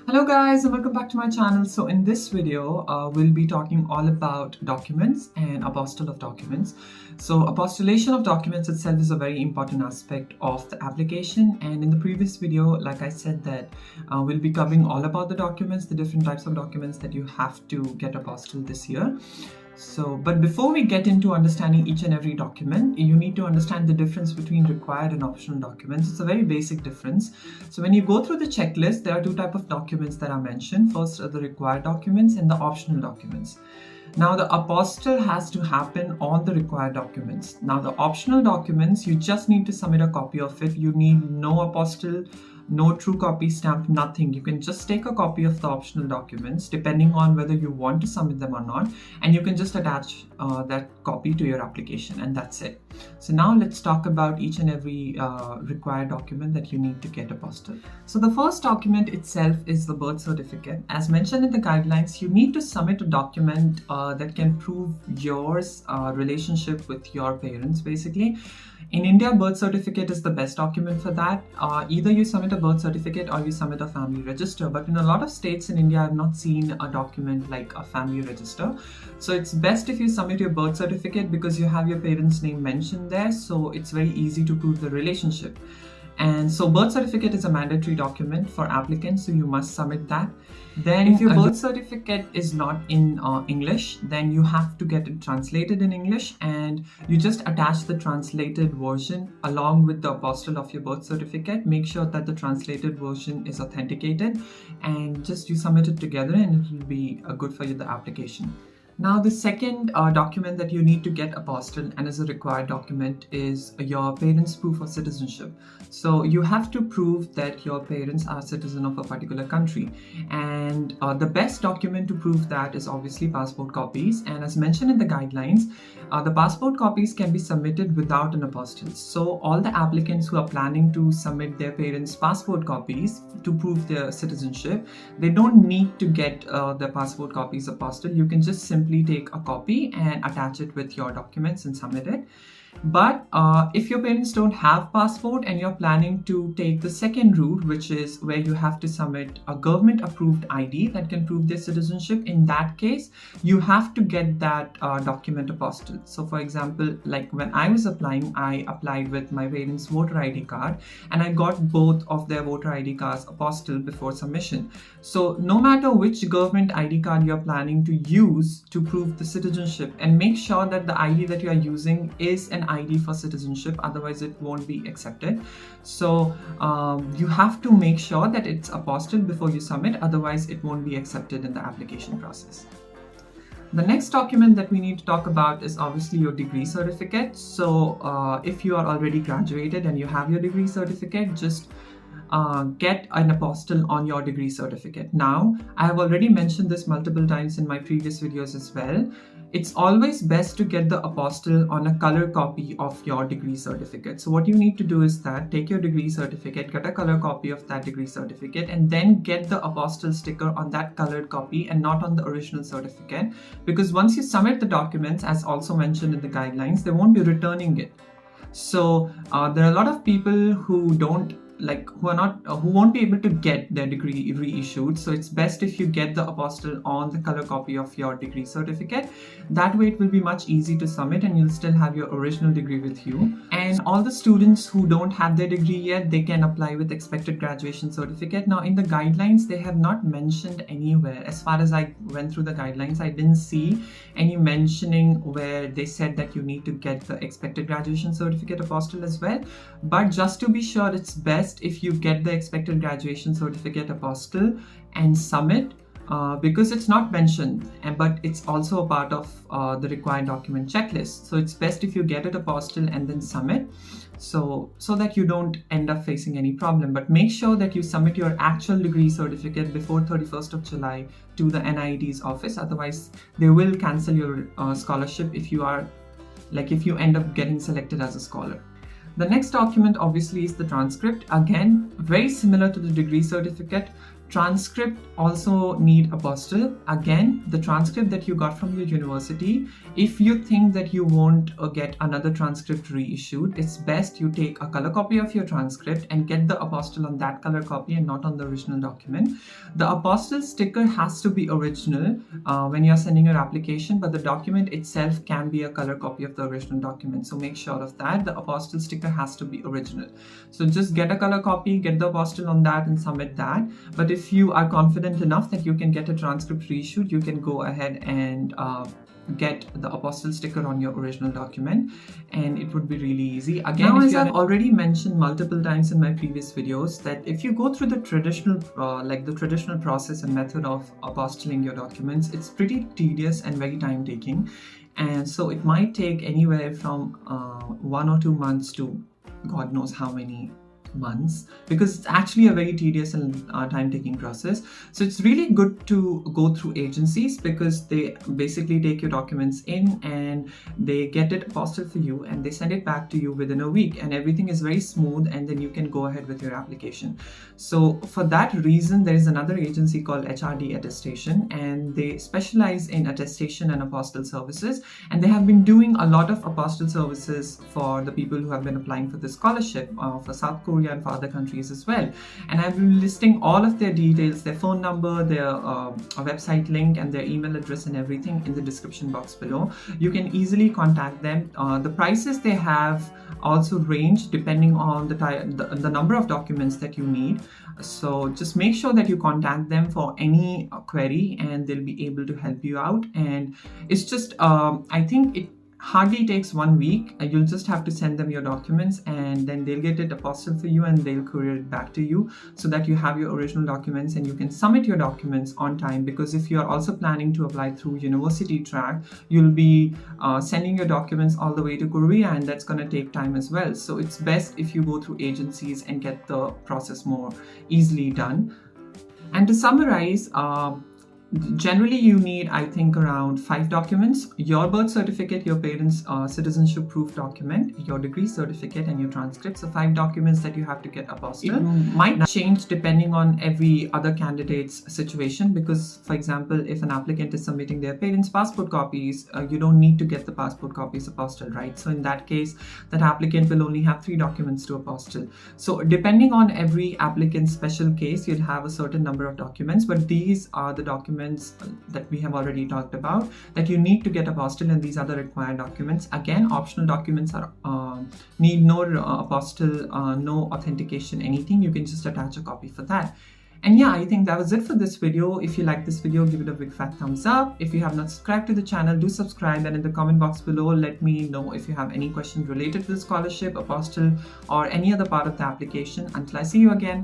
Hello guys and welcome back to my channel. So in this video, we'll be talking all about documents and apostille of documents. So apostillation of documents itself is a very important aspect of the application, and in the previous video, like I said, that we'll be covering all about the documents, the different types of documents that you have to get apostilled this year. But before we get into understanding each and every document, you need to understand the difference between required and optional documents. It's a very basic difference. So when you go through the checklist, there are two types of documents that are mentioned. First are the required documents and the optional documents. Now the apostille has to happen on the required documents. Now the optional documents, you just need to submit a copy of it. You need no apostille, no true copy stamp, nothing. You can just take a copy of the optional documents depending on whether you want to submit them or not, and you can just attach that copy to your application, and that's it. So now let's talk about each and every required document that you need to get apostille. So the first document itself is the birth certificate. As mentioned in the guidelines, you need to submit a document that can prove your relationship with your parents, basically. In India, birth certificate is the best document for that. Either you submit a birth certificate or you submit a family register. But in a lot of states in India, I've not seen a document like a family register. So it's best if you submit your birth certificate because you have your parents' name mentioned there. So it's very easy to prove the relationship. And so birth certificate is a mandatory document for applicants, so you must submit that. Then if your birth certificate is not in English, then you have to get it translated in English, and you just attach the translated version along with the apostille of your birth certificate. Make sure that the translated version is authenticated, and just you submit it together and it will be good for you, the application. Now the second document that you need to get apostilled and is a required document is your parents' proof of citizenship. So you have to prove that your parents are citizen of a particular country, and the best document to prove that is obviously passport copies. And as mentioned in the guidelines, the passport copies can be submitted without an apostille. So all the applicants who are planning to submit their parents' passport copies to prove their citizenship, they don't need to get the passport copies apostilled. You can just simply take a copy and attach it with your documents and submit it. But if your parents don't have passport and you're planning to take the second route, which is where you have to submit a government approved ID that can prove their citizenship, in that case you have to get that document apostilled. So for example, like when I was applying, I applied with my parents' voter ID card, and I got both of their voter ID cards apostilled before submission. So no matter which government ID card you're planning to use to prove the citizenship, and make sure that the ID that you are using is an ID for citizenship, otherwise it won't be accepted. So you have to make sure that it's apostilled before you submit, otherwise it won't be accepted in the application process. The next document that we need to talk about is obviously your degree certificate. So if you are already graduated and you have your degree certificate, just get an apostille on your degree certificate. Now, I have already mentioned this multiple times in my previous videos as well. It's always best to get the apostille on a color copy of your degree certificate. So what you need to do is that take your degree certificate, get a color copy of that degree certificate, and then get the apostille sticker on that colored copy and not on the original certificate. Because once you submit the documents, as also mentioned in the guidelines, they won't be returning it. So there are a lot of people who won't be able to get their degree reissued. So it's best if you get the apostille on the color copy of your degree certificate. That way it will be much easy to submit and you'll still have your original degree with you. And all the students who don't have their degree yet, they can apply with expected graduation certificate. Now in the guidelines, they have not mentioned anywhere, as far as I went through the guidelines, I didn't see any mentioning where they said that you need to get the expected graduation certificate apostille as well. But just to be sure, it's best if you get the expected graduation certificate apostille and submit, because it's not mentioned, but it's also a part of the required document checklist. So it's best if you get it apostille and then submit, so that you don't end up facing any problem. But make sure that you submit your actual degree certificate before 31st of July to the NIET's office. Otherwise they will cancel your scholarship if you end up getting selected as a scholar. The next document obviously is the transcript. Again, very similar to the degree certificate. Transcript also need apostille. Again, the transcript that you got from your university, if you think that you won't get another transcript reissued, it's best you take a color copy of your transcript and get the apostille on that color copy and not on the original document. The apostille sticker has to be original when you're sending your application, but the document itself can be a color copy of the original document. So make sure of that. The apostille sticker has to be original. So just get a color copy, get the apostille on that and submit that. But if you are confident enough that you can get a transcript reissued, you can go ahead and get the apostille sticker on your original document, and it would be really easy. Again, now, as I've already mentioned multiple times in my previous videos, that if you go through the traditional traditional process and method of apostilling your documents, it's pretty tedious and very time taking, and so it might take anywhere from 1 or 2 months to God knows how many months, because it's actually a very tedious and time-taking process. So it's really good to go through agencies, because they basically take your documents in and they get it apostilled for you and they send it back to you within a week, and everything is very smooth, and then you can go ahead with your application. So for that reason, there is another agency called HRD Attestation, and they specialize in attestation and apostille services, and they have been doing a lot of apostille services for the people who have been applying for the scholarship for South Korea and for other countries as well. And I've been listing all of their details, their phone number, their website link, and their email address and everything in the description box below. You can easily contact them. The prices they have also range depending on the number of documents that you need. So just make sure that you contact them for any query, and they'll be able to help you out. And it's just I think it hardly takes 1 week. You'll just have to send them your documents, and then they'll get it apostilled for you and they'll courier it back to you, so that you have your original documents and you can submit your documents on time. Because if you're also planning to apply through university track, you'll be sending your documents all the way to Korea, and that's going to take time as well. So it's best if you go through agencies and get the process more easily done. And to summarize, generally you need, I think, around 5 documents: your birth certificate, your parents' citizenship proof document, your degree certificate, and your transcript. So 5 documents that you have to get apostilled. It might change depending on every other candidate's situation, because, for example, if an applicant is submitting their parents' passport copies, you don't need to get the passport copies apostilled, right? So in that case, that applicant will only have 3 documents to apostille. So depending on every applicant's special case, you'll have a certain number of documents, but these are the documents that we have already talked about that you need to get apostilled, and these are the required documents. Again, optional documents are need no apostille, no authentication, anything. You can just attach a copy for that. And yeah, I think that was it for this video. If you like this video, give it a big fat thumbs up. If you have not subscribed to the channel, do subscribe, and in the comment box below, let me know if you have any questions related to the scholarship, apostille, or any other part of the application. Until I see you again.